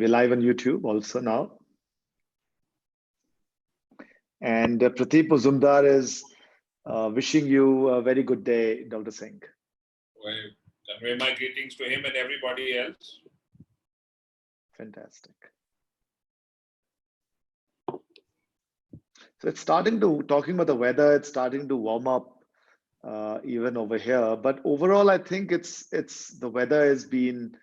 We're live on YouTube also now. And Prateep Muzumdar is wishing you a very good day, Dr. Singh. Well, convey my greetings to him and everybody else. Fantastic. So it's starting to, talking about the weather, it's starting to warm up even over here. But overall, I think the weather has been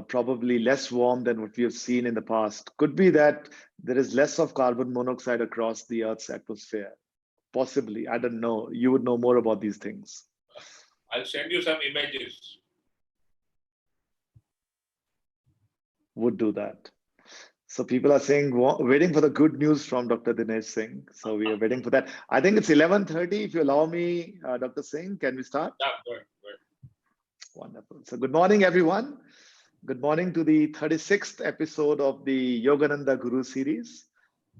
probably less warm than what we have seen in the past. Could be that there is less of carbon monoxide across the Earth's atmosphere. Possibly, I don't know. You would know more about these things. I'll send you some images. Would do that. So people are saying, waiting for the good news from Dr. Dinesh Singh. So we are waiting for that. I think it's 11:30. If you allow me, Dr. Singh, can we start? Yeah, go ahead. Wonderful. So good morning, everyone. Good morning to the 36th episode of the Yogananda Guru series.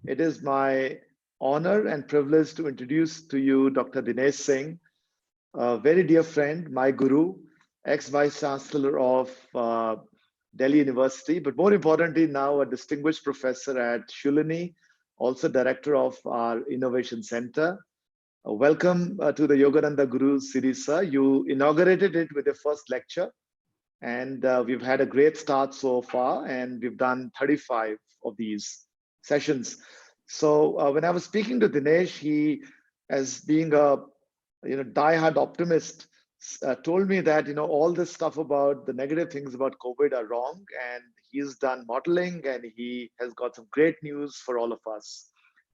It is my honor and privilege to introduce to you Dr. Dinesh Singh, a very dear friend, my guru, ex-vice chancellor of Delhi University, but more importantly now a distinguished professor at Shoolini, also director of our Innovation Center. Welcome to the Yogananda Guru series, sir. You inaugurated it with your first lecture. And we've had a great start so far, and we've done 35 of these sessions. So when I was speaking to Dinesh, he, as being a diehard optimist, told me that all this stuff about the negative things about COVID are wrong, and he's done modeling, and he has got some great news for all of us.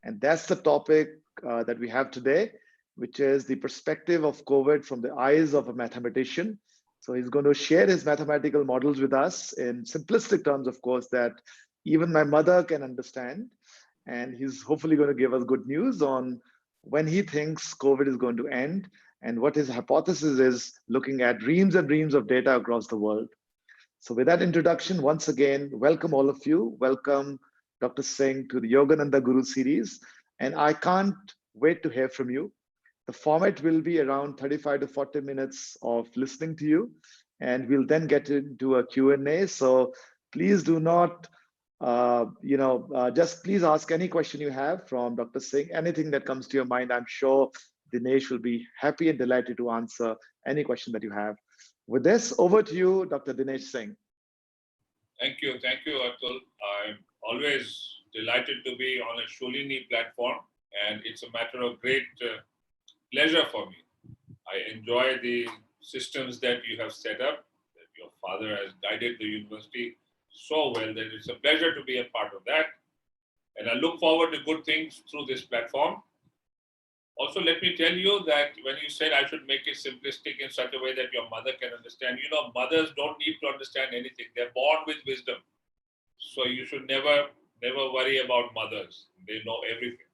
And that's the topic that we have today, which is the perspective of COVID from the eyes of a mathematician. So he's going to share his mathematical models with us in simplistic terms, of course, that even my mother can understand. And he's hopefully going to give us good news on when he thinks COVID is going to end and what his hypothesis is, looking at reams and reams of data across the world. So with that introduction, once again, welcome all of you. Welcome, Dr. Singh, to the Yogananda Guru series. And I can't wait to hear from you. The format will be around 35 to 40 minutes of listening to you, and we'll then get into a Q&A. So please do not, just please ask any question you have from Dr. Singh, anything that comes to your mind. I'm sure Dinesh will be happy and delighted to answer any question that you have. With this, over to you, Dr. Dinesh Singh. Thank you, Atul. I'm always delighted to be on a Shoolini platform, and it's a matter of great pleasure for me. I enjoy the systems that you have set up, that your father has guided the university so well that it's a pleasure to be a part of that. And I look forward to good things through this platform. Also, let me tell you that when you said I should make it simplistic in such a way that your mother can understand, mothers don't need to understand anything. They're born with wisdom. So you should never worry about mothers. They know everything.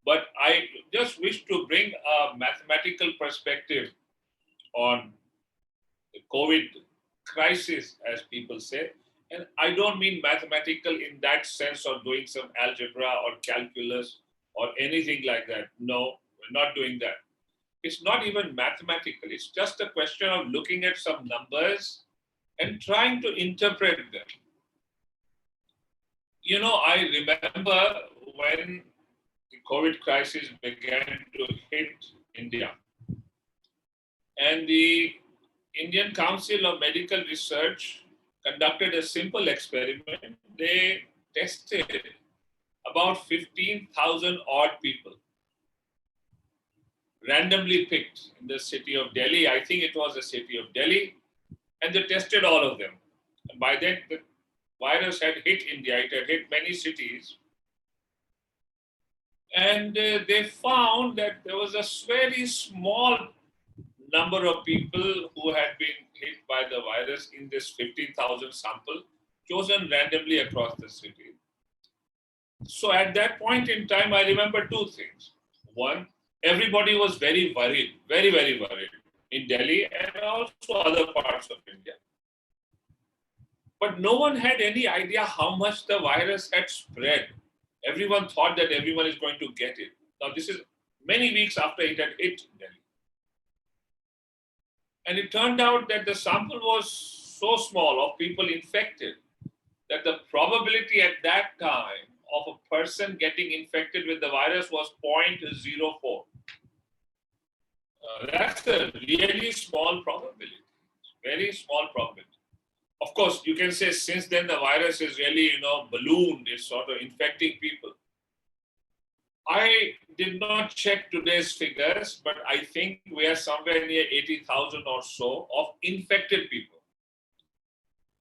But I just wish to bring a mathematical perspective on the COVID crisis, as people say. And I don't mean mathematical in that sense of doing some algebra or calculus or anything like that. No, we're not doing that. It's not even mathematical. It's just a question of looking at some numbers and trying to interpret them. I remember when the COVID crisis began to hit India. And the Indian Council of Medical Research conducted a simple experiment. They tested about 15,000 odd people, randomly picked in the city of Delhi. I think it was the city of Delhi. And they tested all of them. And by then, the virus had hit India. It had hit many cities. And they found that there was a very small number of people who had been hit by the virus in this 15,000 sample, chosen randomly across the city. So at that point in time, I remember two things. One, everybody was very worried, very, very worried in Delhi and also other parts of India. But no one had any idea how much the virus had spread. Everyone thought that everyone is going to get it. Now, this is many weeks after it had hit Delhi. And it turned out that the sample was so small of people infected probability at that time of a person getting infected with the virus was 0.04. That's a really small probability, very small probability. Of course, you can say since then the virus is really, ballooned, it's sort of infecting people. I did not check today's figures, but I think we are somewhere near 80,000 or so of infected people.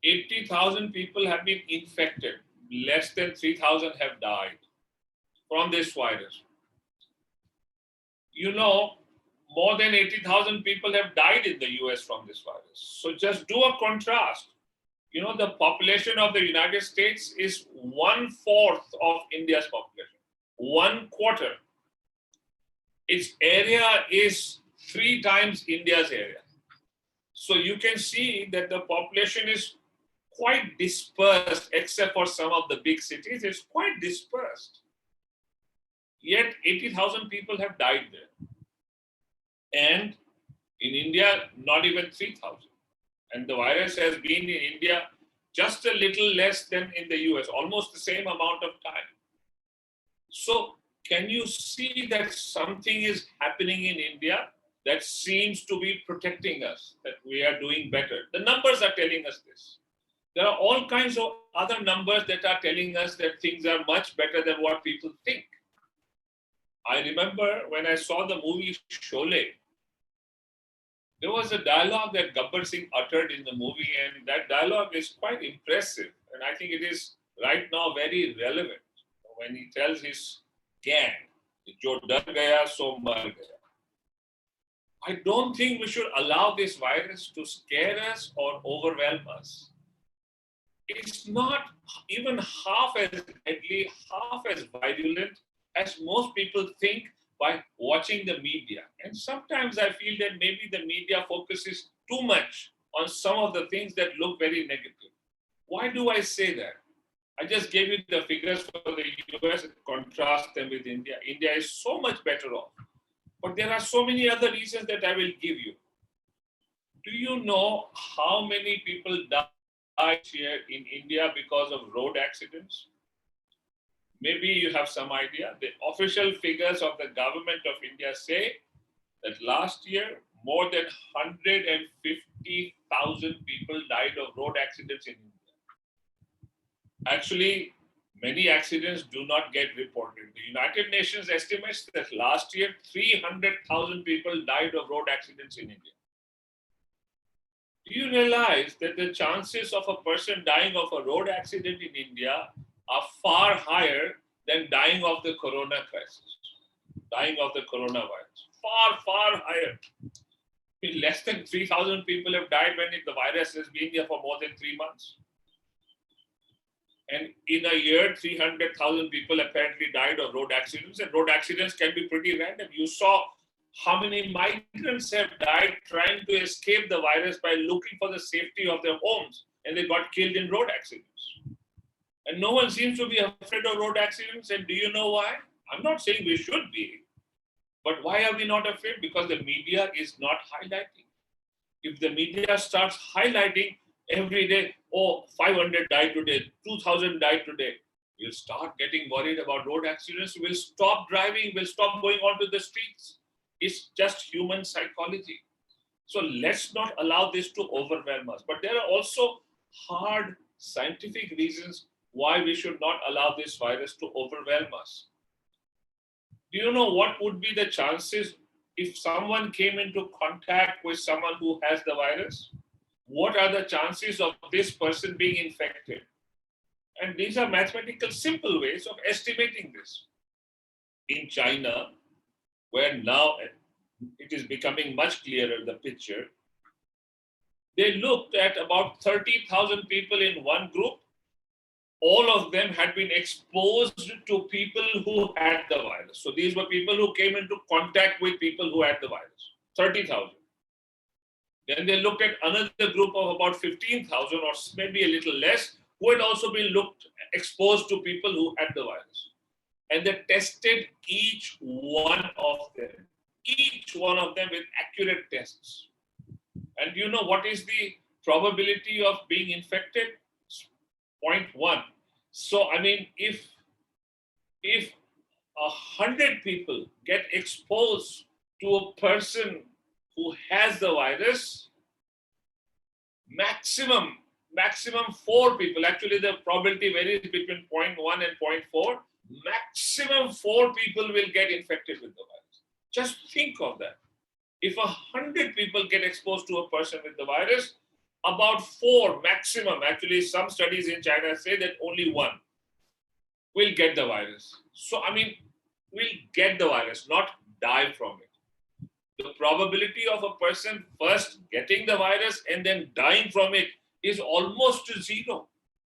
80,000 people have been infected. Less than 3,000 have died from this virus. More than 80,000 people have died in the US from this virus. So just do a contrast. The population of the United States is 1/4 of India's population. 1/4. Its area is 3 times India's area. So you can see that the population is quite dispersed, except for some of the big cities. It's quite dispersed. Yet 80,000 people have died there. And in India, not even 3,000. And the virus has been in India just a little less than in the US, almost the same amount of time. So can you see that something is happening in India that seems to be protecting us, that we are doing better? The numbers are telling us this. There are all kinds of other numbers that are telling us that things are much better than what people think. I remember when I saw the movie Sholay, there was a dialogue that Gabbar Singh uttered in the movie, and that dialogue is quite impressive. And I think it is right now very relevant when he tells his gang, "Jo dar gaya, so mar gaya." I don't think we should allow this virus to scare us or overwhelm us. It's not even half as deadly, half as virulent as most people think by watching the media. And sometimes I feel that maybe the media focuses too much on some of the things that look very negative. Why do I say that? I just gave you the figures for the US and contrast them with India. India is so much better off. But there are so many other reasons that I will give you. Do you know how many people died here in India because of road accidents? Maybe you have some idea. The official figures of the government of India say that last year, more than 150,000 people died of road accidents in India. Actually, many accidents do not get reported. The United Nations estimates that last year, 300,000 people died of road accidents in India. Do you realize that the chances of a person dying of a road accident in India are far higher than dying of the corona crisis, dying of the coronavirus? Far, far higher. Less than 3,000 people have died when the virus has been here for more than 3 months. And in a year, 300,000 people apparently died of road accidents, and road accidents can be pretty random. You saw how many migrants have died trying to escape the virus by looking for the safety of their homes, and they got killed in road accidents. And no one seems to be afraid of road accidents. And do you know why? I'm not saying we should be, but why are we not afraid? Because the media is not highlighting. If the media starts highlighting every day, 500 died today, 2,000 died today, we'll start getting worried about road accidents. We'll stop driving, we'll stop going onto the streets. It's just human psychology. So let's not allow this to overwhelm us. But there are also hard scientific reasons why we should not allow this virus to overwhelm us. Do you know what would be the chances if someone came into contact with someone who has the virus? What are the chances of this person being infected? And these are mathematical simple ways of estimating this. In China, where now it is becoming much clearer, the picture, they looked at about 30,000 people in one group. All of them had been exposed to people who had the virus. So these were people who came into contact with people who had the virus, 30,000. Then they looked at another group of about 15,000 or maybe a little less, who had also been exposed to people who had the virus. And they tested each one of them with accurate tests. And do you know what is the probability of being infected? 0.1. So, I mean, if 100 people get exposed to a person who has the virus, maximum 4 people, actually the probability varies between zero point 0.1 and zero point 0.4, maximum 4 people will get infected with the virus. Just think of that. If 100 people get exposed to a person with the virus, about 4 maximum, actually some studies in China say that only 1 will get the virus. So, I mean, will get the virus, not die from it. The probability of a person first getting the virus and then dying from it is almost to zero.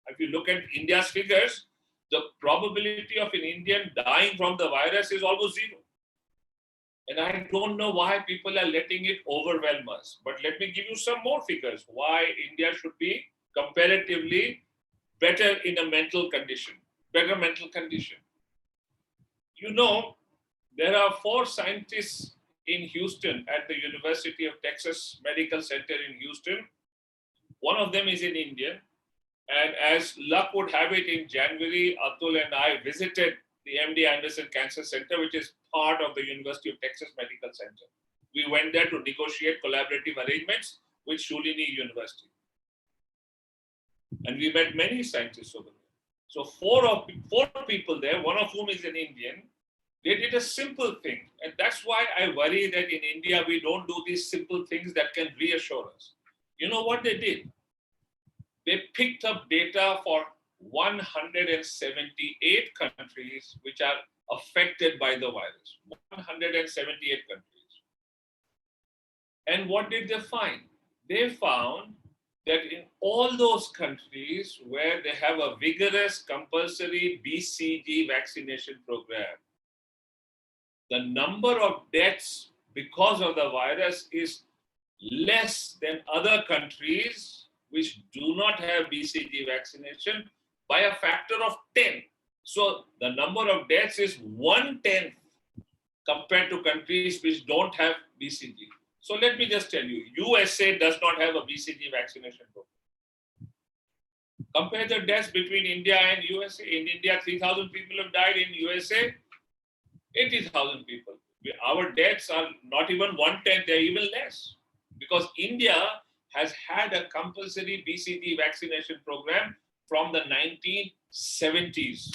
If you look at India's figures, the probability of an Indian dying from the virus is almost zero. And I don't know why people are letting it overwhelm us. But let me give you some more figures why India should be comparatively better in a mental condition, better mental condition. You know, there are 4 scientists in Houston at the University of Texas Medical Center in Houston. One of them is an Indian. And as luck would have it, in January, Atul and I visited the MD Anderson Cancer Center, which is part of the University of Texas Medical Center. We went there to negotiate collaborative arrangements with Shoolini University. And we met many scientists over there. So four people there, one of whom is an Indian, they did a simple thing. And that's why I worry that in India, we don't do these simple things that can reassure us. You know what they did? They picked up data for 178 countries which are affected by the virus. 178 countries. And what did they find? They found that in all those countries where they have a vigorous compulsory BCG vaccination program, the number of deaths because of the virus is less than other countries which do not have BCG vaccination by a factor of 10. So the number of deaths is 1/10 compared to countries which don't have BCG. So let me just tell you, USA does not have a BCG vaccination program. Compare the deaths between India and USA. In India, 3,000 people have died. In USA, 80,000 people. Our deaths are not even 1/10, they're even less. Because India has had a compulsory BCG vaccination program from the 1970s.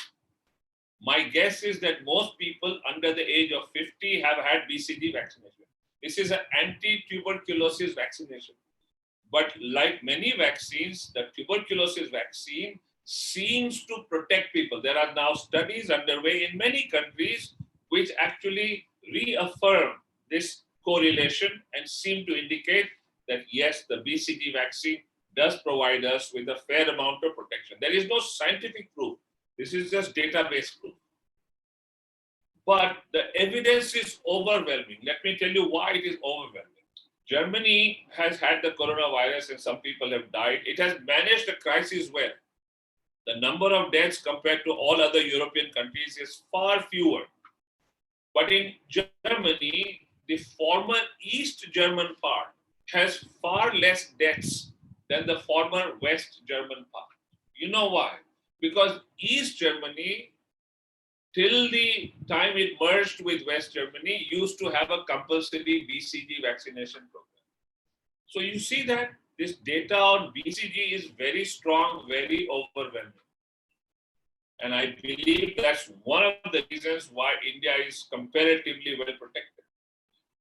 My guess is that most people under the age of 50 have had BCG vaccination. This is an anti-tuberculosis vaccination. But like many vaccines, the tuberculosis vaccine seems to protect people. There are now studies underway in many countries which actually reaffirm this correlation and seem to indicate that yes, the BCG vaccine does provide us with a fair amount of protection. There is no scientific proof. This is just database proof. But the evidence is overwhelming. Let me tell you why it is overwhelming. Germany has had the coronavirus and some people have died. It has managed the crisis well. The number of deaths compared to all other European countries is far fewer. But in Germany, the former East German part has far less deaths than the former West German part. You know why? Because East Germany, till the time it merged with West Germany, used to have a compulsory BCG vaccination program. So you see that this data on BCG is very strong, very overwhelming. And I believe that's one of the reasons why India is comparatively well protected.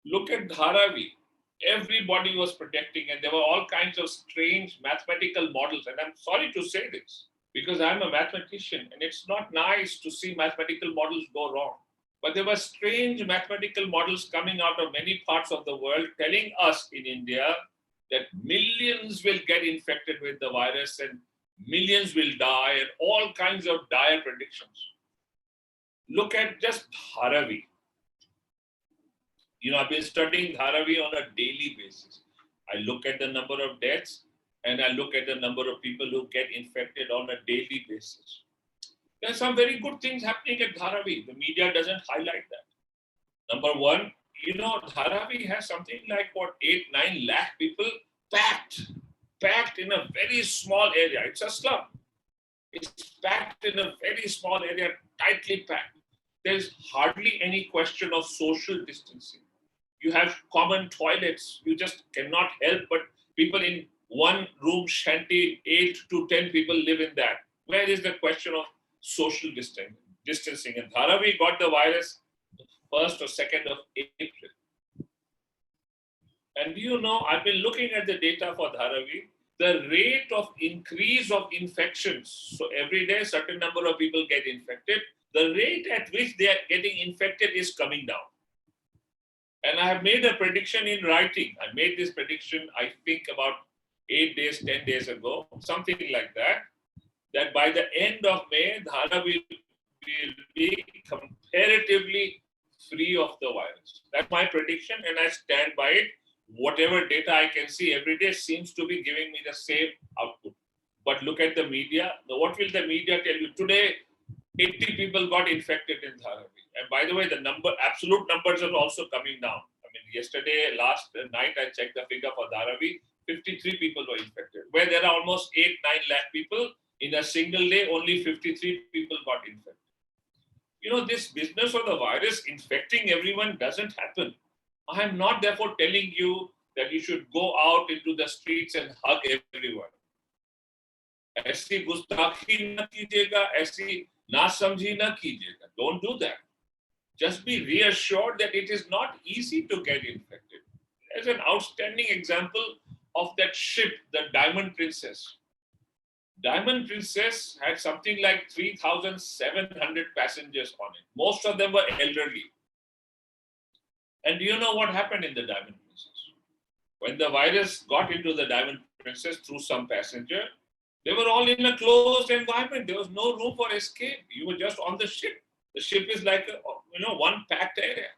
Look at Dharavi. Everybody was protecting, and there were all kinds of strange mathematical models. And I'm sorry to say this, because I'm a mathematician, and it's not nice to see mathematical models go wrong. But there were strange mathematical models coming out of many parts of the world telling us in India that millions will get infected with the virus and millions will die, and all kinds of dire predictions. Look at just Dharavi. I've been studying Dharavi on a daily basis. I look at the number of deaths and I look at the number of people who get infected on a daily basis. There are some very good things happening at Dharavi. The media doesn't highlight that. Number one, Dharavi has something like 8-9 lakh people packed in a very small area. It's a slum. It's packed in a very small area, tightly packed. There's hardly any question of social distancing. You have common toilets. You just cannot help but people in one room shanty, 8 to 10 people live in that. Where is the question of social distancing? And Dharavi got the virus the 1st or 2nd of April. And I've been looking at the data for Dharavi. The rate of increase of infections, so every day certain number of people get infected, the rate at which they are getting infected is coming down. And I have made a prediction in writing. I made this prediction, I think, about 8 days, 10 days ago, something like that, that by the end of May, Dharavi will be comparatively free of the virus. That's my prediction, and I stand by it. Whatever data I can see every day seems to be giving me the same output. But look at the media. What will the media tell you? Today, 80 people got infected in Dharavi. And by the way, the absolute numbers are also coming down. I mean, last night, I checked the figure for Dharavi, 53 people were infected. Where there are almost 8-9 lakh people, in a single day, only 53 people got infected. This business of the virus infecting everyone doesn't happen. I am not therefore telling you that you should go out into the streets and hug everyone. ऐसी गुस्ताखी न कीजिएगा, ऐसी नासमझी न कीजिएगा. Don't do that. Just be reassured that it is not easy to get infected. There's an outstanding example of that ship, the Diamond Princess. Diamond Princess had something like 3,700 passengers on it. Most of them were elderly. And do you know what happened in the Diamond Princess? When the virus got into the Diamond Princess through some passenger, they were all in a closed environment. There was no room for escape. You were just on the ship. The ship is like one packed area.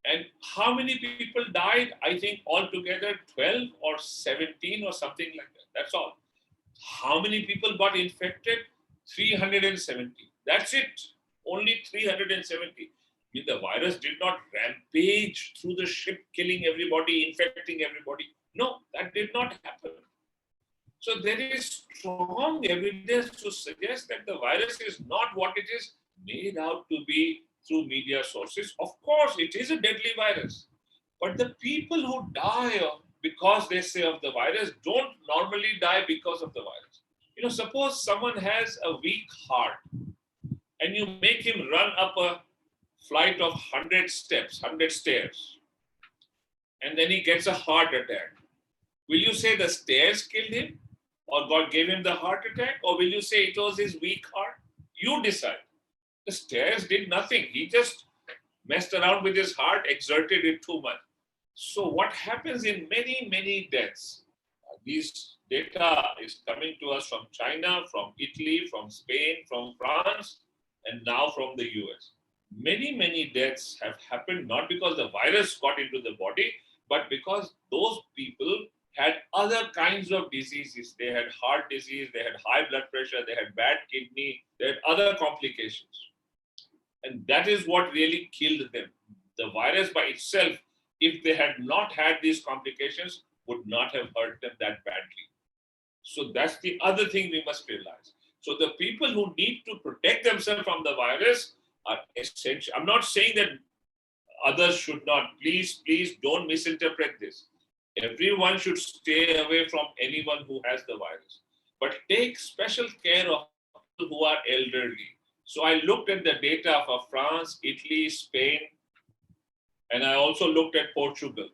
And how many people died? I think altogether 12 or 17 or something like that. That's all. How many people got infected? 370. That's it. Only 370. The virus did not rampage through the ship, killing everybody, infecting everybody. No, that did not happen. So there is strong evidence to suggest that the virus is not what it is made out to be through media sources. Of course, it is a deadly virus. But the people who die because they say of the virus don't normally die because of the virus. Suppose someone has a weak heart and you make him run up a flight of 100 steps, 100 stairs, and then he gets a heart attack. Will you say the stairs killed him? Or God gave him the heart attack? Or will you say it was his weak heart? You decide. The stairs did nothing. He just messed around with his heart, exerted it too much. So what happens in many, many deaths? These data is coming to us from China, from Italy, from Spain, from France, and now from the US. Many, many deaths have happened not because the virus got into the body, but because those people had other kinds of diseases. They had heart disease, they had high blood pressure, they had bad kidney, they had other complications. And that is what really killed them. The virus by itself, if they had not had these complications, would not have hurt them that badly. So that's the other thing we must realize. So the people who need to protect themselves from the virus are essential. I'm not saying that others should not. Please don't misinterpret this. Everyone should stay away from anyone who has the virus. But take special care of people who are elderly. So I looked at the data for France, Italy, Spain, and I also looked at Portugal.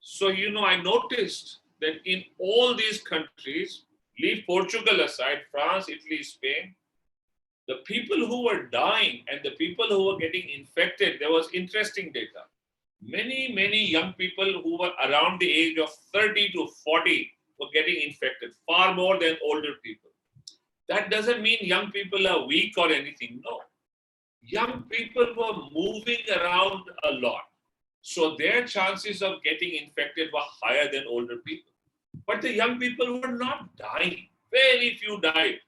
So, I noticed that in all these countries, leave Portugal aside, France, Italy, Spain, the people who were dying and the people who were getting infected, there was interesting data. Many, many young people who were around the age of 30 to 40 were getting infected, far more than older people. That doesn't mean young people are weak or anything. No. Young people were moving around a lot. So their chances of getting infected were higher than older people. But the young people were not dying. Very few died.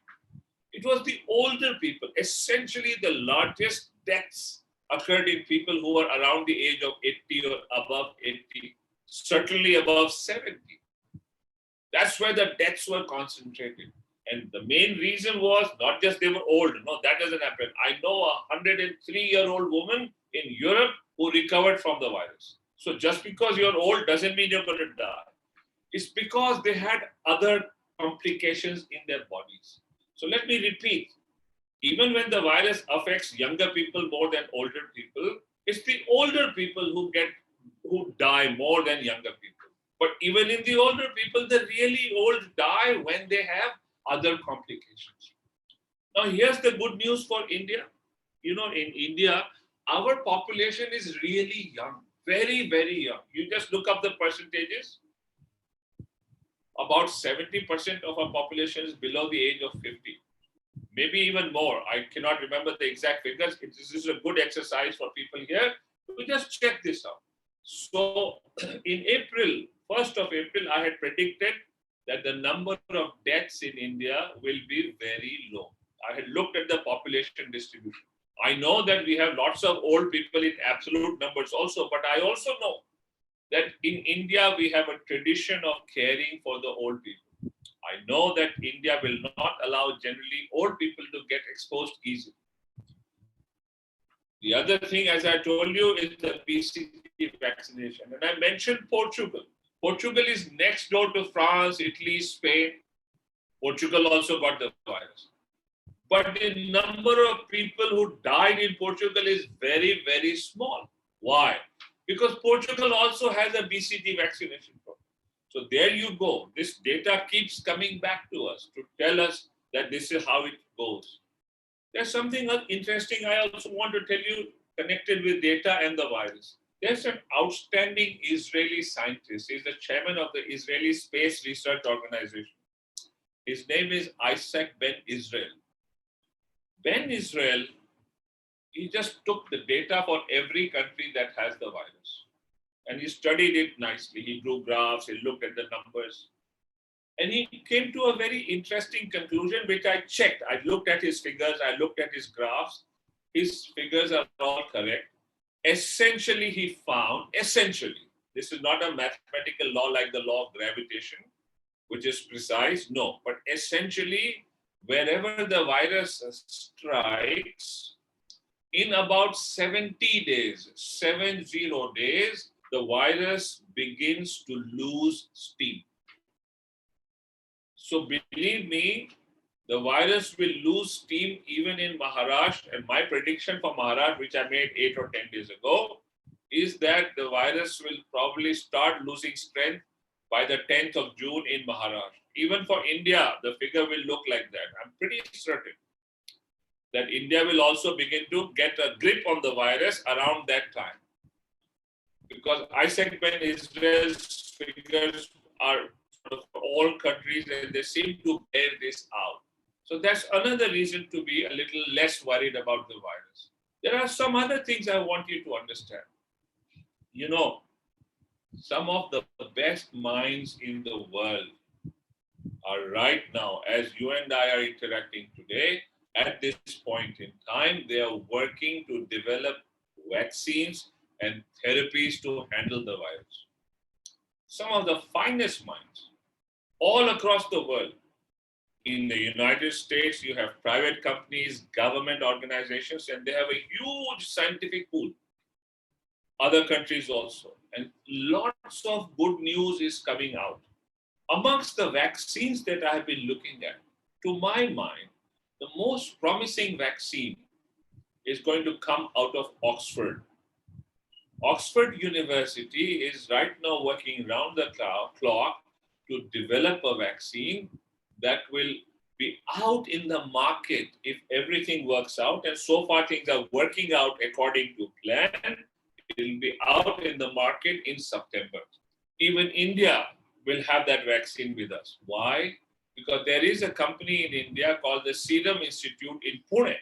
It was the older people. Essentially, the largest deaths occurred in people who were around the age of 80 or above 80, certainly above 70. That's where the deaths were concentrated. And the main reason was not just they were old. No, that doesn't happen. I know a 103-year-old woman in Europe who recovered from the virus. So just because you're old doesn't mean you're going to die. It's because they had other complications in their bodies. So let me repeat. Even when the virus affects younger people more than older people, it's the older people who die more than younger people. But even in the older people, the really old die when they have other complications. Now, here's the good news for India. You know, in India, our population is really young, very, very young. You just look up the percentages. About 70% of our population is below the age of 50. Maybe even more. I cannot remember the exact figures. This is a good exercise for people here to just check this out. So in April, 1st of April, I had predicted that the number of deaths in India will be very low. I had looked at the population distribution. I know that we have lots of old people in absolute numbers also, but I also know that in India, we have a tradition of caring for the old people. I know that India will not allow generally old people to get exposed easily. The other thing, as I told you, is the BCG vaccination. And I mentioned Portugal. Portugal is next door to France, Italy, Spain. Portugal also got the virus. But the number of people who died in Portugal is very, very small. Why? Because Portugal also has a BCG vaccination program. So there you go. This data keeps coming back to us to tell us that this is how it goes. There's something interesting I also want to tell you connected with data and the virus. There's an outstanding Israeli scientist. He's the chairman of the Israeli Space Research Organization. His name is Isaac Ben Israel. Ben Israel, he just took the data for every country that has the virus. And he studied it nicely. He drew graphs, he looked at the numbers. And he came to a very interesting conclusion, which I checked. I looked at his figures, I looked at his graphs. His figures are all correct. Essentially, he found, this is not a mathematical law like the law of gravitation, which is precise. No, but essentially, wherever the virus strikes, in about 70 days, 70 days, the virus begins to lose steam. So believe me, the virus will lose steam even in Maharashtra. And my prediction for Maharashtra, which I made 8 or 10 days ago, is that the virus will probably start losing strength by the 10th of June in Maharashtra. Even for India, the figure will look like that. I'm pretty certain that India will also begin to get a grip on the virus around that time. Because Isaac Ben Israel's figures are for all countries and they seem to bear this out. So that's another reason to be a little less worried about the virus. There are some other things I want you to understand. You know, some of the best minds in the world are right now, as you and I are interacting today, at this point in time, they are working to develop vaccines and therapies to handle the virus. Some of the finest minds all across the world. In the United States, you have private companies, government organizations, and they have a huge scientific pool. Other countries also. And lots of good news is coming out. Amongst the vaccines that I have been looking at, to my mind, the most promising vaccine is going to come out of Oxford. Oxford University is right now working round the clock to develop a vaccine that will be out in the market if everything works out. And so far things are working out according to plan. It will be out in the market in September. Even India will have that vaccine with us. Why? Because there is a company in India called the Serum Institute in Pune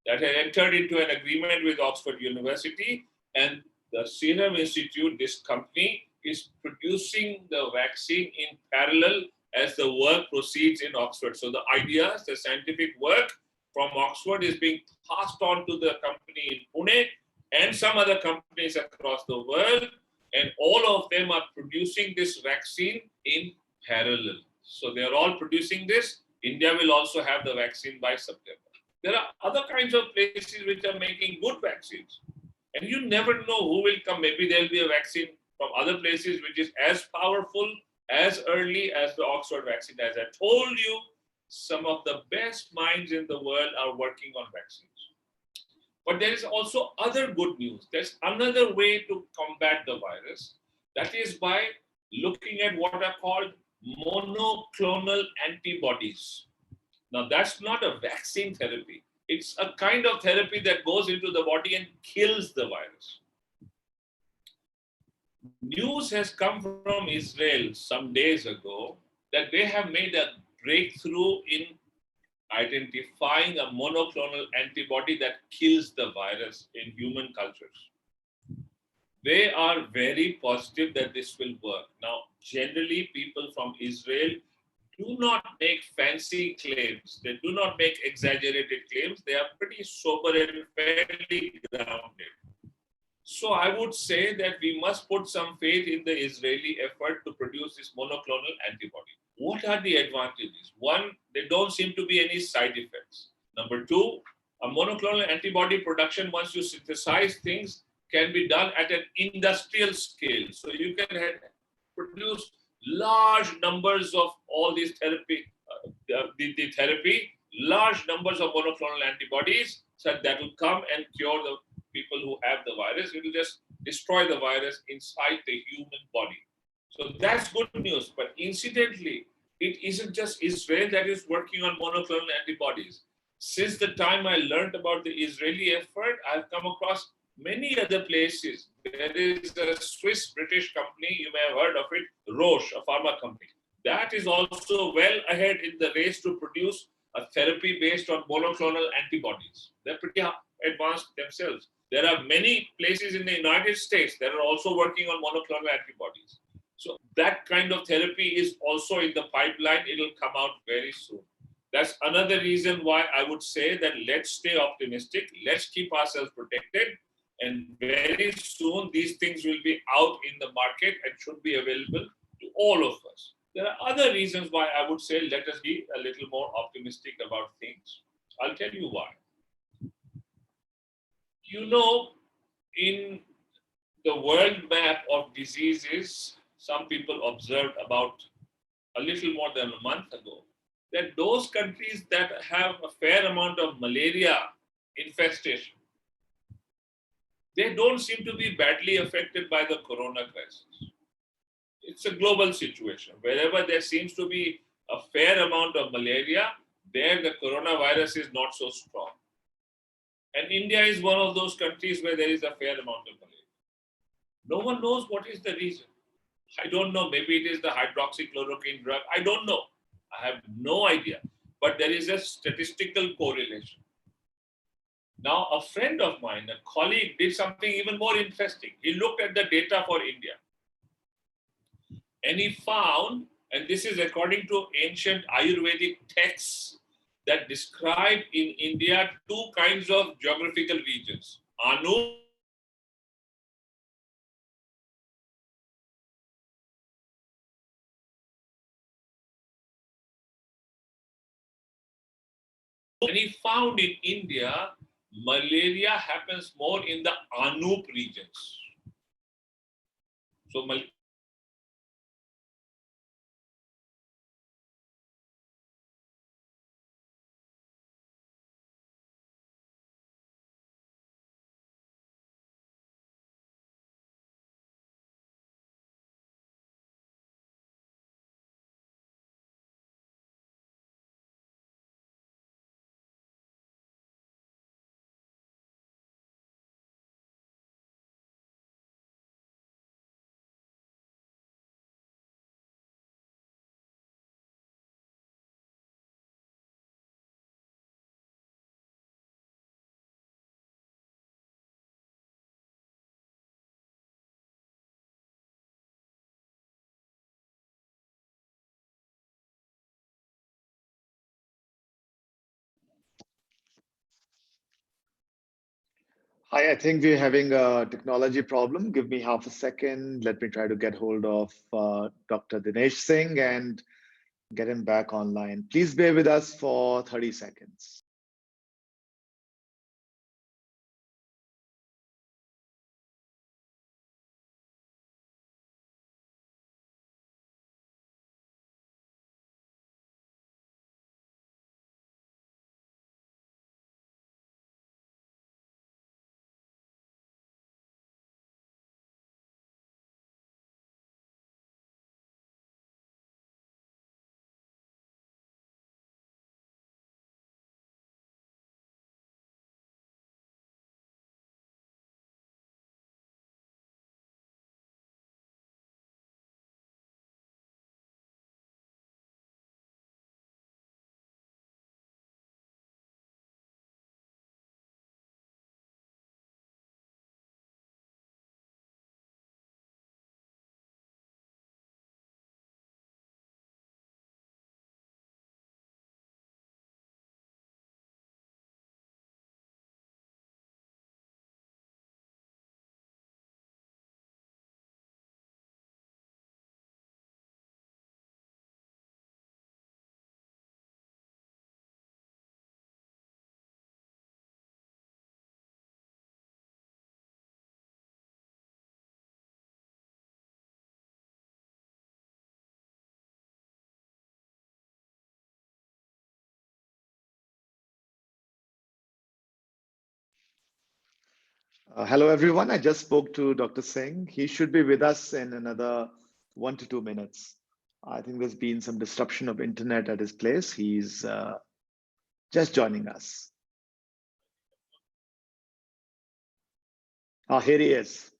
that has entered into an agreement with Oxford University, and the Serum Institute, this company, is producing the vaccine in parallel as the work proceeds in Oxford. So the ideas, the scientific work from Oxford is being passed on to the company in Pune and some other companies across the world, and all of them are producing this vaccine in parallel. So they are all producing this India will also have the vaccine by September. There are other kinds of places which are making good vaccines. And you never know who will come. Maybe there'll be a vaccine from other places which is as powerful, as early as the Oxford vaccine. As I told you, some of the best minds in the world are working on vaccines. But there is also other good news. There's another way to combat the virus. That is by looking at what are called monoclonal antibodies. Now, that's not a vaccine therapy. It's a kind of therapy that goes into the body and kills the virus. News has come from Israel some days ago that they have made a breakthrough in identifying a monoclonal antibody that kills the virus in human cultures. They are very positive that this will work. Now, generally, people from Israel do not make fancy claims. They do not make exaggerated claims. They are pretty sober and fairly grounded. So I would say that we must put some faith in the Israeli effort to produce this monoclonal antibody. What are the advantages? One, there don't seem to be any side effects. Number two, a monoclonal antibody production, once you synthesize things, can be done at an industrial scale. So you can produce large numbers of all these therapy, the therapy, large numbers of monoclonal antibodies, so that will come and cure the people who have the virus. It will just destroy the virus inside the human body. So that's good news. But incidentally, it isn't just Israel that is working on monoclonal antibodies. Since the time I learned about the Israeli effort, I've come across many other places. There is a Swiss-British company, you may have heard of it, Roche, a pharma company. That is also well ahead in the race to produce a therapy based on monoclonal antibodies. They're pretty advanced themselves. There are many places in the United States that are also working on monoclonal antibodies. So that kind of therapy is also in the pipeline. It'll come out very soon. That's another reason why I would say that let's stay optimistic. Let's keep ourselves protected. And very soon, these things will be out in the market and should be available to all of us. There are other reasons why I would say let us be a little more optimistic about things. I'll tell you why. You know, in the world map of diseases, some people observed about a little more than a month ago that those countries that have a fair amount of malaria infestation, they don't seem to be badly affected by the corona crisis. It's a global situation. Wherever there seems to be a fair amount of malaria, there the coronavirus is not so strong. And India is one of those countries where there is a fair amount of malaria. No one knows what is the reason. I don't know. Maybe it is the hydroxychloroquine drug. I don't know. I have no idea. But there is a statistical correlation. Now, a friend of mine, a colleague, did something even more interesting. He looked at the data for India. And he found, and this is according to ancient Ayurvedic texts that describe in India two kinds of geographical regions. Anu, and he found in India, malaria happens more in the Anup regions. So Hi, I think we're having a technology problem. Give me half a second. Let me try to get hold of Dr. Dinesh Singh and get him back online. Please bear with us for 30 seconds. Hello, everyone. I just spoke to Dr. Singh. He should be with us in another 1 to 2 minutes. I think there's been some disruption of internet at his place. He's just joining us. Here he is.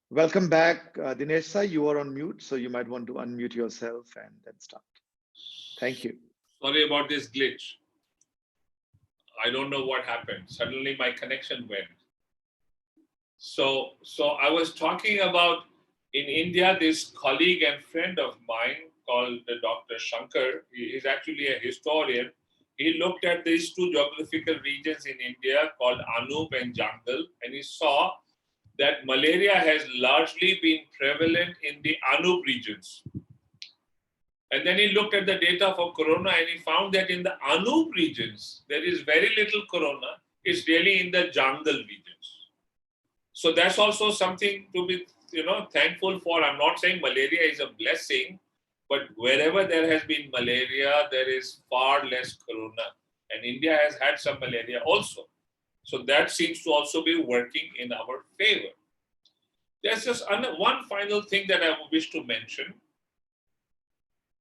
Welcome back, Dinesh sir. You are on mute, so you might want to unmute yourself and then start. Thank you. Sorry about this glitch. I don't know what happened. Suddenly my connection went. So I was talking about in India, this colleague and friend of mine called Dr. Shankar. He is actually a historian. He looked at these two geographical regions in India called Anup and Jangal, and he saw that malaria has largely been prevalent in the Anup regions. And then he looked at the data for corona and he found that in the Anup regions, there is very little corona. It's really in the Jangal regions. So that's also something to be, thankful for. I'm not saying malaria is a blessing, but wherever there has been malaria, there is far less corona. And India has had some malaria also. So that seems to also be working in our favor. There's just one final thing that I wish to mention.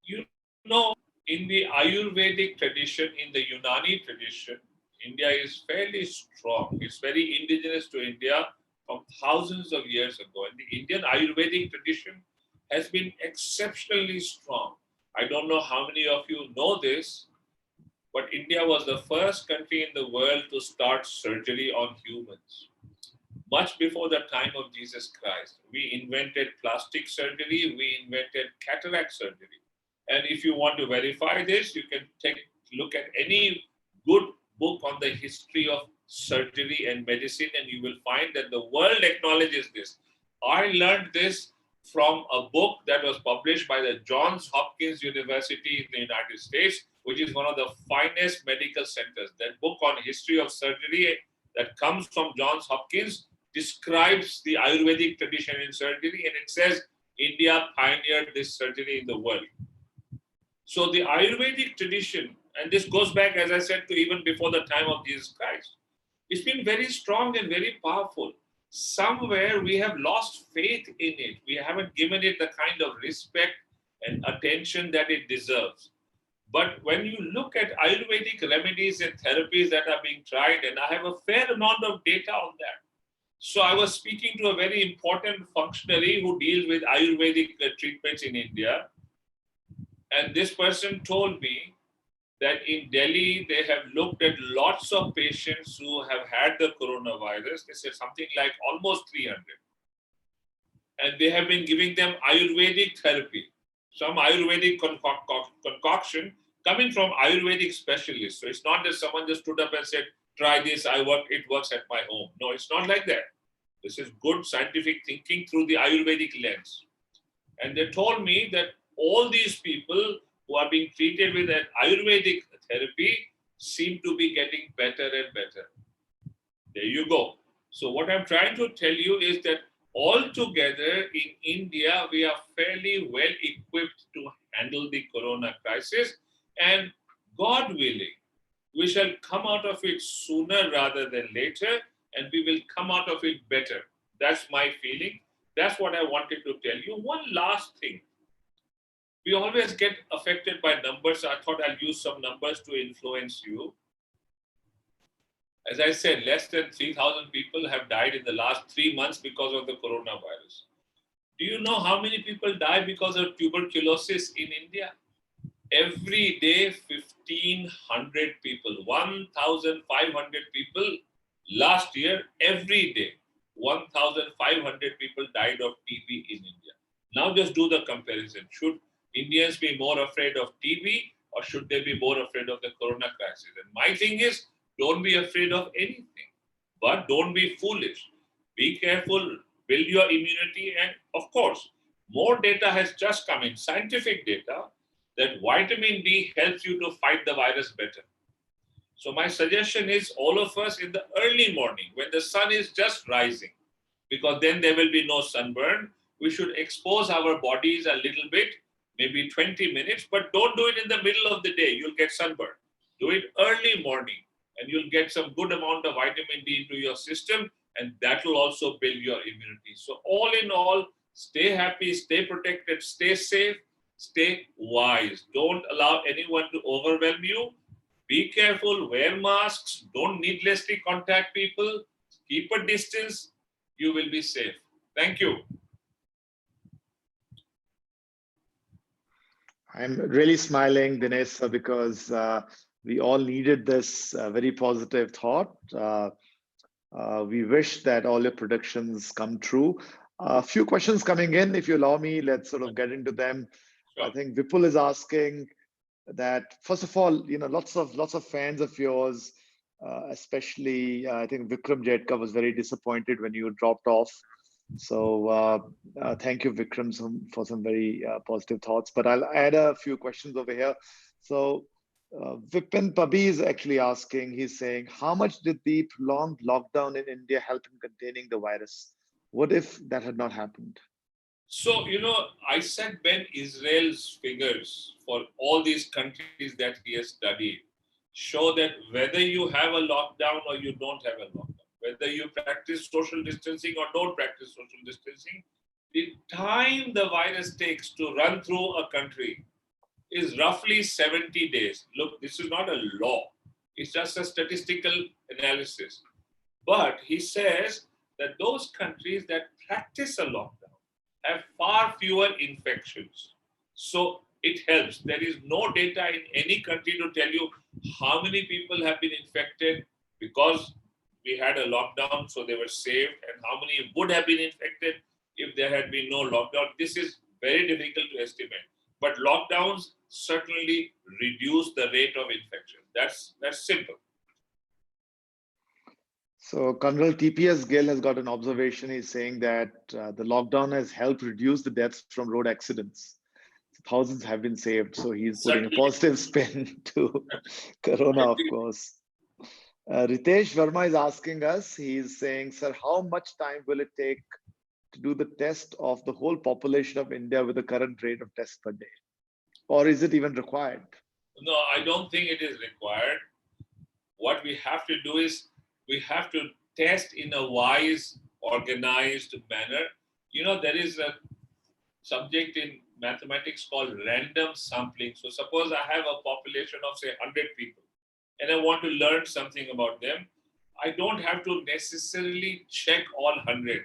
You know, in the Ayurvedic tradition, in the Unani tradition, India is fairly strong. It's very indigenous to India from thousands of years ago. And the Indian Ayurvedic tradition has been exceptionally strong. I don't know how many of you know this, but India was the first country in the world to start surgery on humans. Much before the time of Jesus Christ, we invented plastic surgery, we invented cataract surgery. And if you want to verify this, you can take a look at any good book on the history of surgery and medicine, and you will find that the world acknowledges this. I learned this from a book that was published by the Johns Hopkins University in the United States, which is one of the finest medical centers. That book on history of surgery that comes from Johns Hopkins describes the Ayurvedic tradition in surgery, and it says India pioneered this surgery in the world. So the Ayurvedic tradition, and this goes back, as I said, to even before the time of Jesus Christ, it's been very strong and very powerful. Somewhere we have lost faith in it. We haven't given it the kind of respect and attention that it deserves. But when you look at Ayurvedic remedies and therapies that are being tried, and I have a fair amount of data on that. So I was speaking to a very important functionary who deals with Ayurvedic treatments in India. And this person told me that in Delhi, they have looked at lots of patients who have had the coronavirus. They said something like almost 300. And they have been giving them Ayurvedic therapy, some Ayurvedic concoction coming from Ayurvedic specialists. So it's not that someone just stood up and said, try this, it works at my home. No, it's not like that. This is good scientific thinking through the Ayurvedic lens. And they told me that all these people who are being treated with an Ayurvedic therapy seem to be getting better and better. There you go. So what I'm trying to tell you is that altogether in India, we are fairly well equipped to handle the corona crisis, and God willing, we shall come out of it sooner rather than later, and we will come out of it better. That's my feeling. That's what I wanted to tell you. One last thing. We always get affected by numbers. I thought I'll use some numbers to influence you. As I said, less than 3,000 people have died in the last 3 months because of the coronavirus. Do you know how many people die because of tuberculosis in India? Every day, 1,500 people, 1,500 people last year, every day, 1,500 people died of TB in India. Now just do the comparison. Should Indians be more afraid of TB or should they be more afraid of the corona crisis? And my thing is, don't be afraid of anything, but don't be foolish. Be careful, build your immunity, and of course, more data has just come in, scientific data, that vitamin D helps you to fight the virus better. So my suggestion is all of us in the early morning, when the sun is just rising, because then there will be no sunburn, we should expose our bodies a little bit, maybe 20 minutes, but don't do it in the middle of the day. You'll get sunburn. Do it early morning, and you'll get some good amount of vitamin D into your system, and that will also build your immunity. So all in all, stay happy, stay protected, stay safe, stay wise. Don't allow anyone to overwhelm you. Be careful, wear masks, don't needlessly contact people, keep a distance, you will be safe. Thank you. I'm really smiling, Dinesh, sir, because we all needed this very positive thought. We wish that all your predictions come true. A few questions coming in. If you allow me, let's sort of get into them. Sure. I think Vipul is asking that, first of all, lots of fans of yours, especially I think Vikram Jetka was very disappointed when you dropped off. So thank you, Vikram, for some very positive thoughts. But I'll add a few questions over here. So Vipin Pabi is actually asking, he's saying, how much did the prolonged lockdown in India help in containing the virus? What if that had not happened? So, I said Ben Israel's figures for all these countries that he has studied show that whether you have a lockdown or you don't have a lockdown, whether you practice social distancing or don't practice social distancing, the time the virus takes to run through a country is roughly 70 days. Look, this is not a law. It's just a statistical analysis. But he says that those countries that practice a lockdown have far fewer infections. So it helps. There is no data in any country to tell you how many people have been infected because we had a lockdown, so they were saved, and how many would have been infected if there had been no lockdown. This is very difficult to estimate. But lockdowns certainly reduce the rate of infection. That's simple. So Colonel TPS Gill has got an observation. He's saying that the lockdown has helped reduce the deaths from road accidents. Thousands have been saved. So he's putting a positive spin to Corona, of course. Ritesh Verma is asking us, he's saying, sir, how much time will it take to do the test of the whole population of India with the current rate of tests per day? Or is it even required? No, I don't think it is required. What we have to do is we have to test in a wise, organized manner. There is a subject in mathematics called random sampling. So suppose I have a population of say 100 people and I want to learn something about them. I don't have to necessarily check all 100.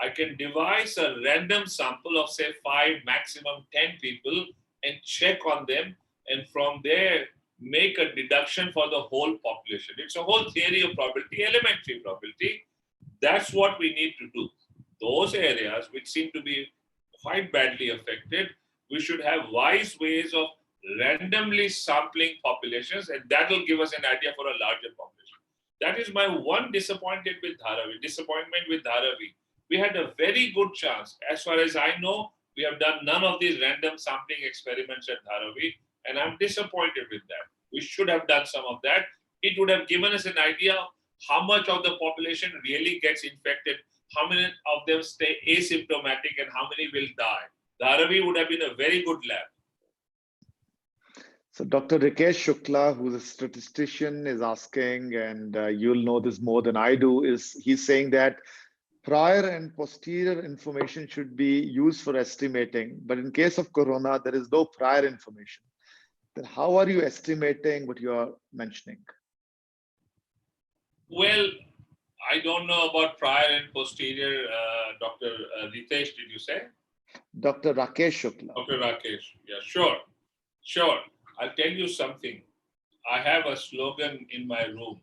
I can devise a random sample of say 5, maximum 10 people and check on them, and from there make a deduction for the whole population. It's a whole theory of probability, elementary probability. That's what we need to do. Those areas which seem to be quite badly affected, we should have wise ways of randomly sampling populations, and that will give us an idea for a larger population. That is my one disappointment with Dharavi. We had a very good chance. As far as I know, We have done none of these random sampling experiments at Dharavi, and I'm disappointed with that. We should have done some of that. It would have given us an idea of how much of the population really gets infected, how many of them stay asymptomatic, and how many will die. Dharavi would have been a very good lab. So Dr. Rikesh Shukla, who's a statistician, is asking, and you'll know this more than I do, is he's saying that prior and posterior information should be used for estimating, but in case of corona, there is no prior information. Then how are you estimating what you are mentioning? Well, I don't know about prior and posterior, Dr. Ritesh, did you say? Dr. Rakesh Shukla. Dr. Rakesh, yeah, sure. Sure. I'll tell you something. I have a slogan in my room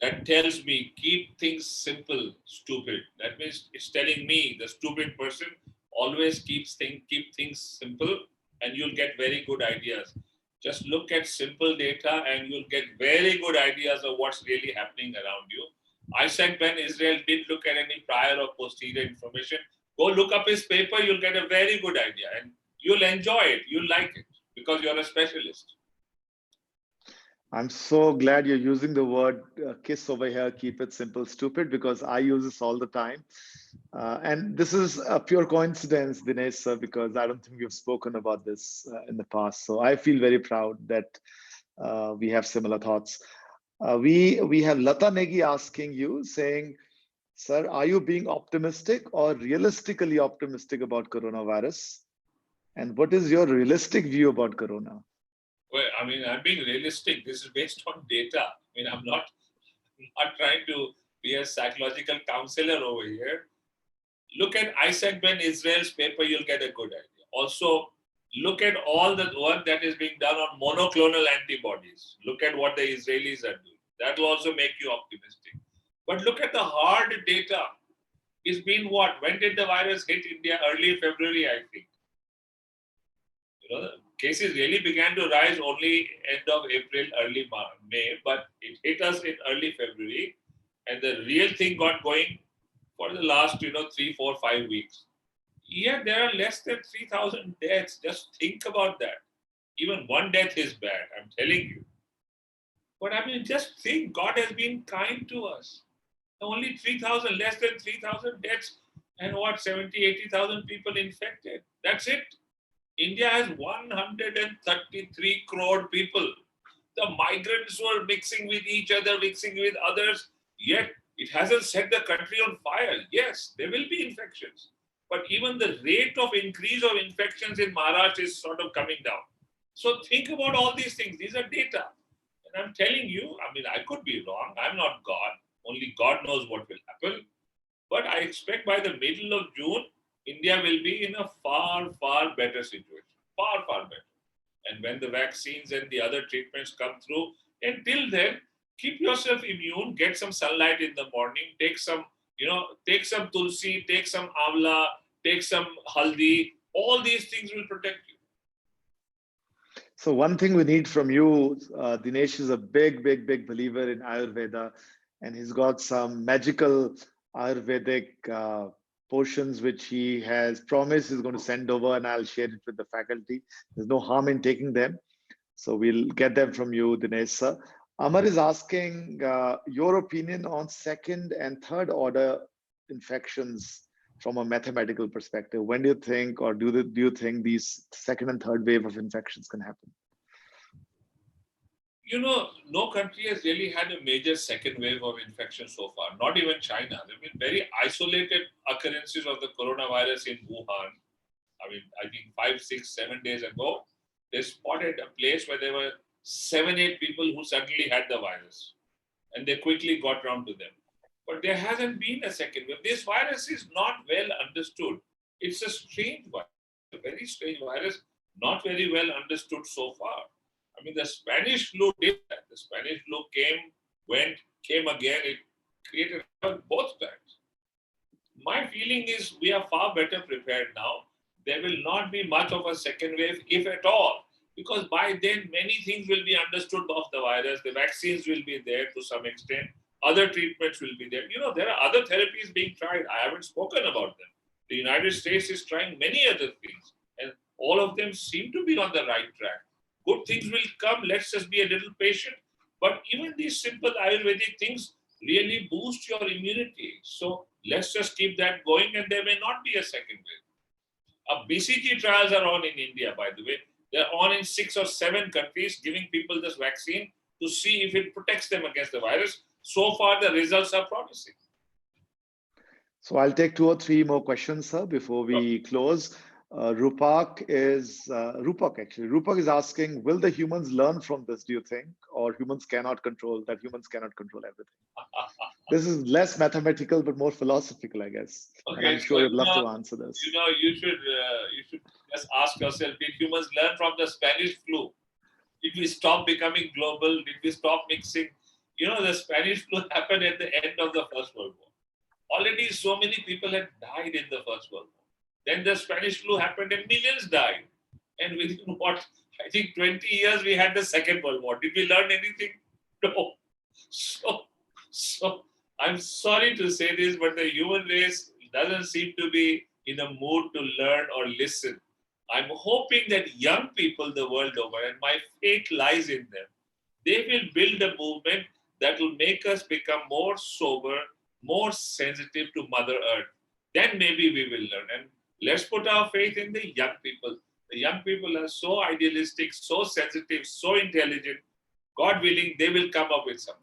that tells me, keep things simple, stupid. That means it's telling me, the stupid person, always keep things simple and you'll get very good ideas. Just look at simple data and you'll get very good ideas of what's really happening around you. Isaac Ben Israel didn't look at any prior or posterior information. Go look up his paper, you'll get a very good idea and you'll enjoy it, you'll like it because you're a specialist. I'm so glad you're using the word kiss over here, keep it simple, stupid, because I use this all the time. And this is a pure coincidence, Dinesh, sir, because I don't think we've spoken about this in the past. So I feel very proud that we have similar thoughts. We have Lata Negi asking you, saying, sir, are you being optimistic or realistically optimistic about coronavirus? And what is your realistic view about corona? Well, I mean, I'm being realistic. This is based on data. I mean, I'm not trying to be a psychological counselor over here. Look at Isaac Ben Israel's paper, you'll get a good idea. Also, look at all the work that is being done on monoclonal antibodies. Look at what the Israelis are doing. That will also make you optimistic. But look at the hard data. It's been what? When did the virus hit India? Early February, I think. You know, the cases really began to rise only end of April, early May, but it hit us in early February, and the real thing got going for the last, 3, 4, 5 weeks. Yet there are less than 3,000 deaths. Just think about that. Even one death is bad, I'm telling you. But I mean, just think, God has been kind to us. Only 3,000, less than 3,000 deaths, and what, 70, 80,000 people infected. That's it. India has 133 crore people. The migrants were mixing with each other, mixing with others, yet it hasn't set the country on fire. Yes, there will be infections. But even the rate of increase of infections in Maharashtra is sort of coming down. So think about all these things. These are data. And I'm telling you, I mean, I could be wrong. I'm not God. Only God knows what will happen. But I expect by the middle of June, India will be in a far, far better situation. Far, far better. And when the vaccines and the other treatments come through, until then, keep yourself immune, get some sunlight in the morning, take some tulsi, take some amla, take some haldi. All these things will protect you. So one thing we need from you, Dinesh is a big, big, big believer in Ayurveda, and he's got some magical Ayurvedic portions which he has promised he's going to send over, and I'll share it with the faculty. There's no harm in taking them. So we'll get them from you, Dinesh sir. Amar is asking your opinion on second and third order infections from a mathematical perspective. When do you think, or do you think these second and third wave of infections can happen? No country has really had a major second wave of infection so far, not even China. There have been very isolated occurrences of the coronavirus in Wuhan. I mean, I think 5, 6, 7 days ago, they spotted a place where there were 7, 8 people who suddenly had the virus. And they quickly got around to them. But there hasn't been a second wave. This virus is not well understood. It's a strange virus, a very strange virus, not very well understood so far. I mean, the Spanish flu did that. The Spanish flu came, went, came again. It created both times. My feeling is we are far better prepared now. There will not be much of a second wave, if at all, because by then many things will be understood of the virus. The vaccines will be there to some extent. Other treatments will be there. There are other therapies being tried. I haven't spoken about them. The United States is trying many other things, and all of them seem to be on the right track. Good things will come. Let's just be a little patient. But even these simple Ayurvedic things really boost your immunity. So let's just keep that going, and there may not be a second wave. BCG trials are on in India, by the way. They're on in 6 or 7 countries, giving people this vaccine to see if it protects them against the virus. So far, the results are promising. So I'll take 2 or 3 more questions, sir, before we close. Rupak is asking, will the humans learn from this, do you think? Or humans cannot control everything? This is less mathematical, but more philosophical, I guess. Okay, and I'm sure you'd love to answer this. You should just ask yourself, did humans learn from the Spanish flu? Did we stop becoming global? Did we stop mixing? The Spanish flu happened at the end of the First World War. Already so many people had died in the First World War. Then the Spanish flu happened and millions died. And within I think 20 years we had the Second World War. Did we learn anything? No. So I'm sorry to say this, but the human race doesn't seem to be in a mood to learn or listen. I'm hoping that young people the world over, and my faith lies in them, they will build a movement that will make us become more sober, more sensitive to Mother Earth. Then maybe we will learn. And let's put our faith in the young people. The young people are so idealistic, so sensitive, so intelligent. God willing, they will come up with something.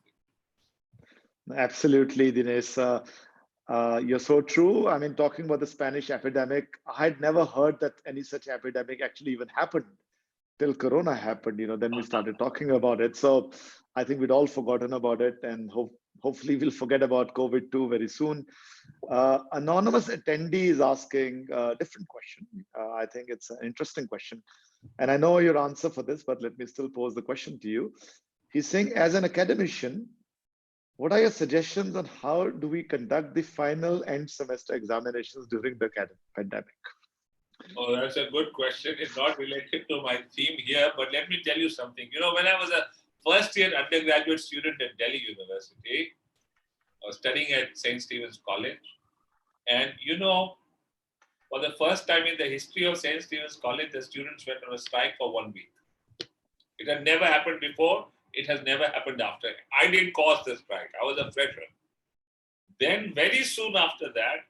Absolutely, Dinesh. You're so true. I mean, talking about the Spanish epidemic, I had never heard that any such epidemic actually even happened till Corona happened. Then we started talking about it. So I think we'd all forgotten about it, and hopefully we'll forget about COVID too very soon. Anonymous attendee is asking a different question. I think it's an interesting question, and I know your answer for this, but let me still pose the question to you. He's saying, as an academician, what are your suggestions on how do we conduct the final end semester examinations during the pandemic? Oh, that's a good question. It's not related to my theme here, but let me tell you something. When I was a first-year undergraduate student at Delhi University, I was studying at St. Stephen's College. And, for the first time in the history of St. Stephen's College, the students went on a strike for 1 week. It had never happened before. It has never happened after. I didn't cause the strike. I was a fresher. Then very soon after that,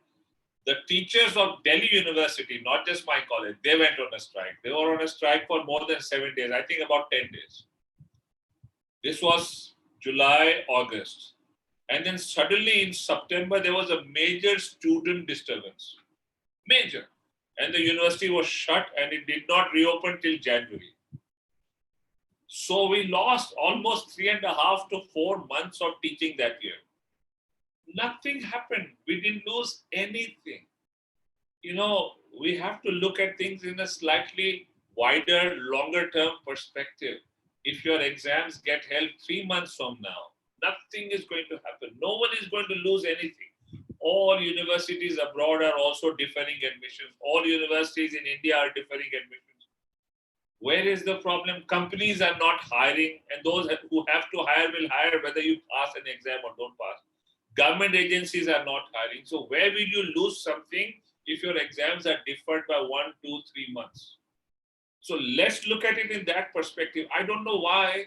the teachers of Delhi University, not just my college, they went on a strike. They were on a strike for more than 7 days, I think about 10 days. This was July, August. And then suddenly in September, there was a major student disturbance. Major. And the university was shut and it did not reopen till January. So we lost almost 3.5 to 4 months of teaching that year. Nothing happened. We didn't lose anything. We have to look at things in a slightly wider, longer term perspective. If your exams get held 3 months from now, nothing is going to happen. No one is going to lose anything. All universities abroad are also deferring admissions. All universities in India are deferring admissions. Where is the problem? Companies are not hiring, and those who have to hire will hire whether you pass an exam or don't pass. Government agencies are not hiring. So where will you lose something if your exams are deferred by 1, 2, 3 months? So let's look at it in that perspective. I don't know why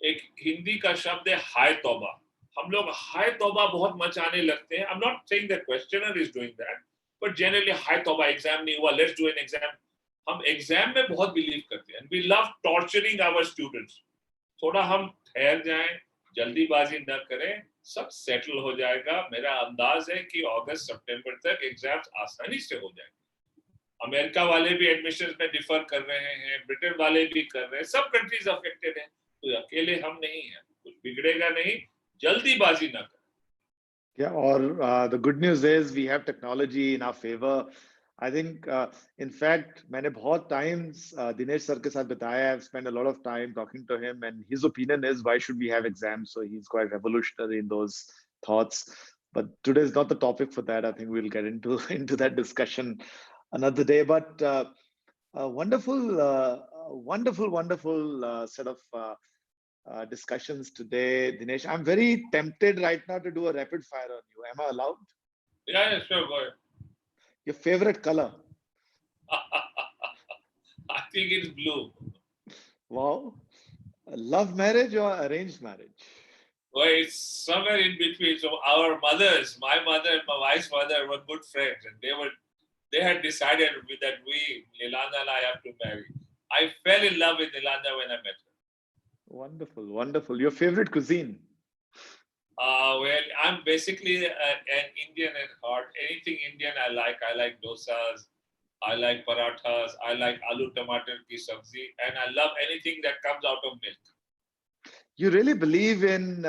एक हिंदी का शब्द है हाय तौबा. हम लोग हाय तौबा बहुत मचाने लगते हैं. I'm not saying the questioner is doing that, but generally हाय तौबा एग्जाम नहीं हुआ, let's do an exam. हम एग्जाम में बहुत बिलीव करते हैं. And we love torturing our students. थोड़ा हम ठहर जाएं, जल्दीबाजी न करें, सब सेटल हो जाएगा. मेरा अंदाज है कि अगस्त सितंबर तक एग्जाम्स आसानी से हो जाएंगे. अमेरिका वाले भी एडमिशंस में डिफर कर रहे हैं, ब्रिटेन वाले भी कर रहे हैं, सब कंट्रीज अफेक्टेड हैं. तो अकेले हम नहीं हैं, कुछ बिगड़ेगा नहीं, जल्दीबाजी ना करें. Yeah, or the good news is we have technology in our favor. I think, in fact, मैंने बहुत times दिनेश सर के साथ बताया. I've spent a lot of time talking to him, and his opinion is, why should we have exams? So he's quite revolutionary in those thoughts. But today is not the topic for that. I think we'll get into that discussion another day. But a wonderful set of discussions today, Dinesh. I'm very tempted right now to do a rapid fire on you. Am I allowed? Yeah, sure, go ahead. Your favorite color? I think it's blue. Wow. Love marriage or arranged marriage? Well, it's somewhere in between. So our mothers, my mother and my wife's mother, were good friends, and they had decided that Nilanda and I, have to marry. I fell in love with Nilanda when I met her. Wonderful, wonderful. Your favorite cuisine? Well, I'm basically an Indian at heart. Anything Indian I like. I like dosas. I like parathas. I like aloo tomato ki sabzi, and I love anything that comes out of milk. You really believe in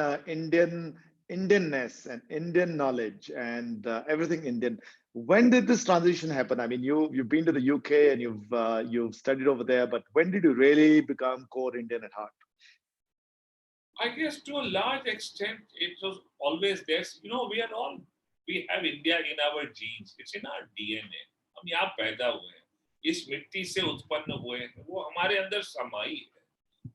Indianness and Indian knowledge and everything Indian. When did this transition happen? I mean, you've been to the UK and you've studied over there, but when did you really become core Indian at heart? I guess to a large extent, it was always there. You know, we have India in our genes. It's in our DNA. हम यहाँ पैदा हुए हैं, इस मिट्टी से उत्पन्न हुए हैं, वो हमारे अंदर समाई है,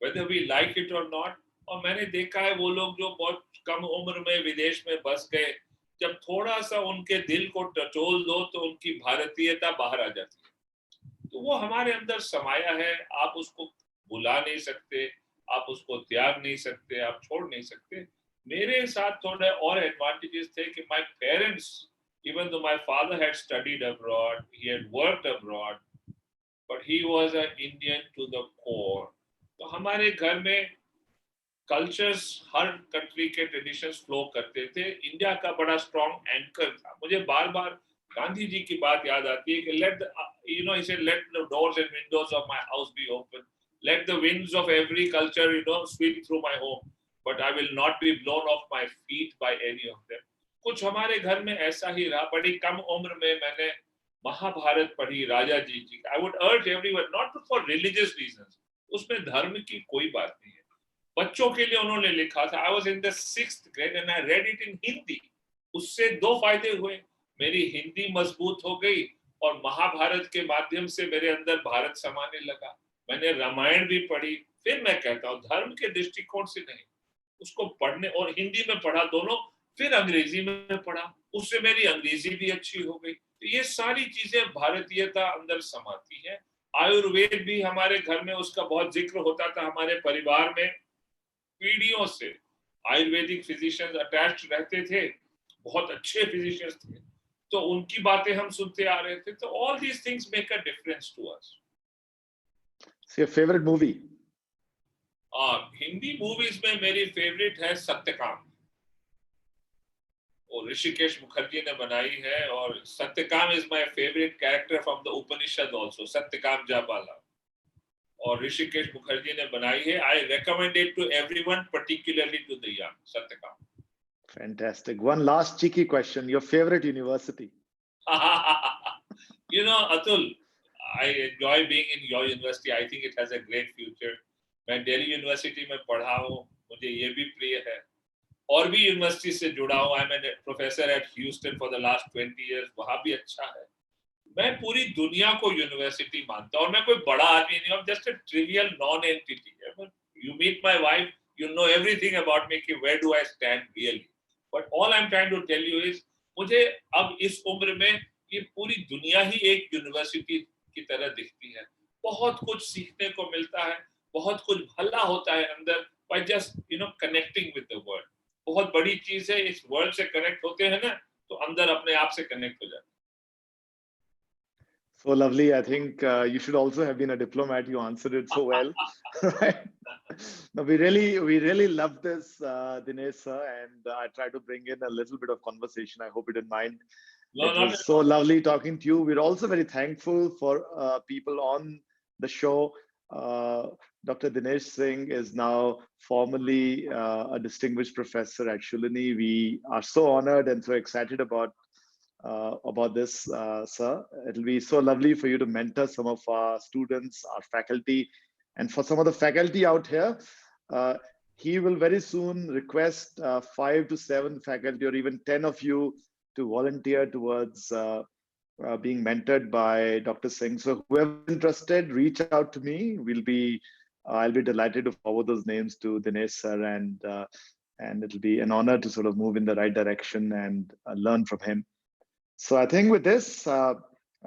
whether we like it or not. और मैंने देखा है वो लोग जो बहुत कम उम्र में विदेश में बस गए, जब थोड़ा सा उनके दिल को टटोल दो तो उनकी भारतीयता बाहर आ जाती है. तो वो हमारे अंदर समाया है. आप उसको भुला नहीं सकते, आप उसको त्याग नहीं सकते, आप छोड़ नहीं सकते. मेरे साथ थोड़े और एडवांटेजेस थे कि my parents, even though my father had studied abroad, he had worked abroad, but he was an Indian to the core. तो हमारे घर में कल्चर्स, हर कंट्री के ट्रेडिशंस फ्लो करते थे. इंडिया का बड़ा स्ट्रॉन्ग एंकर था. मुझे बार बार गांधी जी की बात याद आती है कि let the doors and windows of my house be open, let the winds of every culture sweep through my home, but I will not be blown off my feet by any of them. कुछ हमारे घर में ऐसा ही रहा. बड़ी कम उम्र में मैंने महाभारत पढ़ी राजा जी की. I would urge everyone, not for religious reasons, उसमें धर्म की कोई बात नहीं है, बच्चों के लिए उन्होंने लिखा था. I was in the 6th grade and I read it in Hindi. उससे दो फायदे हुए. मेरी हिंदी मजबूत हो गई और महाभारत के माध्यम से मेरे अंदर भारत समाने लगा. मैंने रामायण भी पढ़ी. फिर मैं कहता हूँ धर्म के दृष्टिकोण से नहीं, उसको पढ़ने और हिंदी में पढ़ा दोनों, फिर अंग्रेजी में पढ़ा, उससे मेरी अंग्रेजी भी अच्छी हो गई. तो ये सारी चीजें भारतीयता अंदर समाती है. आयुर्वेद भी हमारे घर में उसका बहुत जिक्र होता था. हमारे परिवार में पीढ़ियों से आयुर्वेदिक फिजिशियंस अटैच्ड रहते थे, बहुत अच्छे फिजिशियंस थे, तो उनकी बातें हम सुनते आ रहे थे. तो all these things make a difference to us. So your favorite movie? Hindi movies में मेरी फेवरेट है सत्यकाम. और ऋषिकेश मुखर्जी ने बनाई है. और Satyakam is my favourite character from the Upanishad also. Satyakam Jabala और ऋषिकेश मुखर्जी ने बनाई है. I recommend it to everyone, particularly to the young. Satyakam. Fantastic. One last cheeky question. Your favorite university? Atul, I enjoy being in your university. I think it has a great future. मैं Delhi university में पढ़ा हूँ, मुझे ये भी प्रिय है. और भी यूनिवर्सिटी से जुड़ा हूँ. I am professor at Houston for the last 20 years. वहाँ भी अच्छा है. मैं पूरी दुनिया को यूनिवर्सिटी मानता हूँ. और मैं कोई बड़ा आदमी नहीं हूँ. Just a trivial non entity. You meet my wife, you know everything about me कि where do I stand really. But all I'm trying to tell you is, मुझे अब इस उम्र में ये पूरी दुनिया ही एक यूनिवर्सिटी की तरह दिखती है. बहुत कुछ सीखने को मिलता है, बहुत कुछ भला होता है अंदर by just connecting with the world. बहुत बड़ी चीज है. इस वर्ल्ड से कनेक्ट होते हैं ना, तो अंदर अपने आप से कनेक्ट हो जाते. So lovely. I think you should also have been a diplomat. You answered it so well. Right? No, we really love this, Dinesh sir, and I try to bring in a little bit of conversation. I hope you didn't mind. No, It not was at so all. lovely talking to you. We're also very thankful for people on the show. Dr. Dinesh Singh is now formally a distinguished professor at Shoolini. We are so honored and so excited about this, sir. It'll be so lovely for you to mentor some of our students, our faculty, and for some of the faculty out here. He will very soon request 5 to 7 faculty or even 10 of you to volunteer towards being mentored by Dr. Singh. So whoever's interested, reach out to me. I'll be delighted to forward those names to Dinesh sir, and it'll be an honor to sort of move in the right direction and learn from him. So I think with this,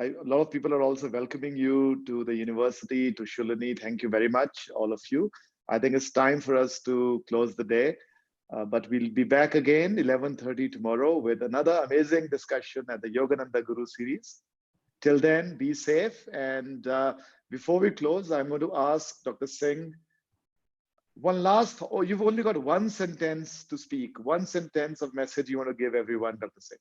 A lot of people are also welcoming you to the university, to Shoolini. Thank you very much, all of you. I think it's time for us to close the day. But we'll be back again 11:30 tomorrow with another amazing discussion at the Yogananda Guru series. Till then, be safe. And before we close, I'm going to ask Dr. Singh one last, oh, you've only got one sentence to speak, one sentence of message you want to give everyone, Dr. Singh.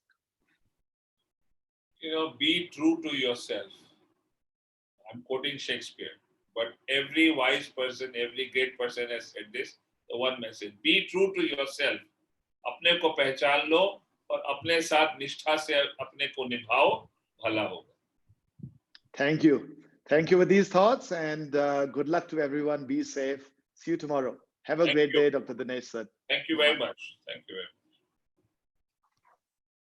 Be true to yourself. I'm quoting Shakespeare, but every wise person, every great person has said this, the one message, be true to yourself. अपने को पहचान लो और अपने साथ निष्ठा से अपने को निभाओ, भला होगा. Thank you. Thank you with these thoughts, and good luck to everyone. Be safe. See you tomorrow. Have a great day, Dr. Dinesh sir. Thank you very much. Thank you very much.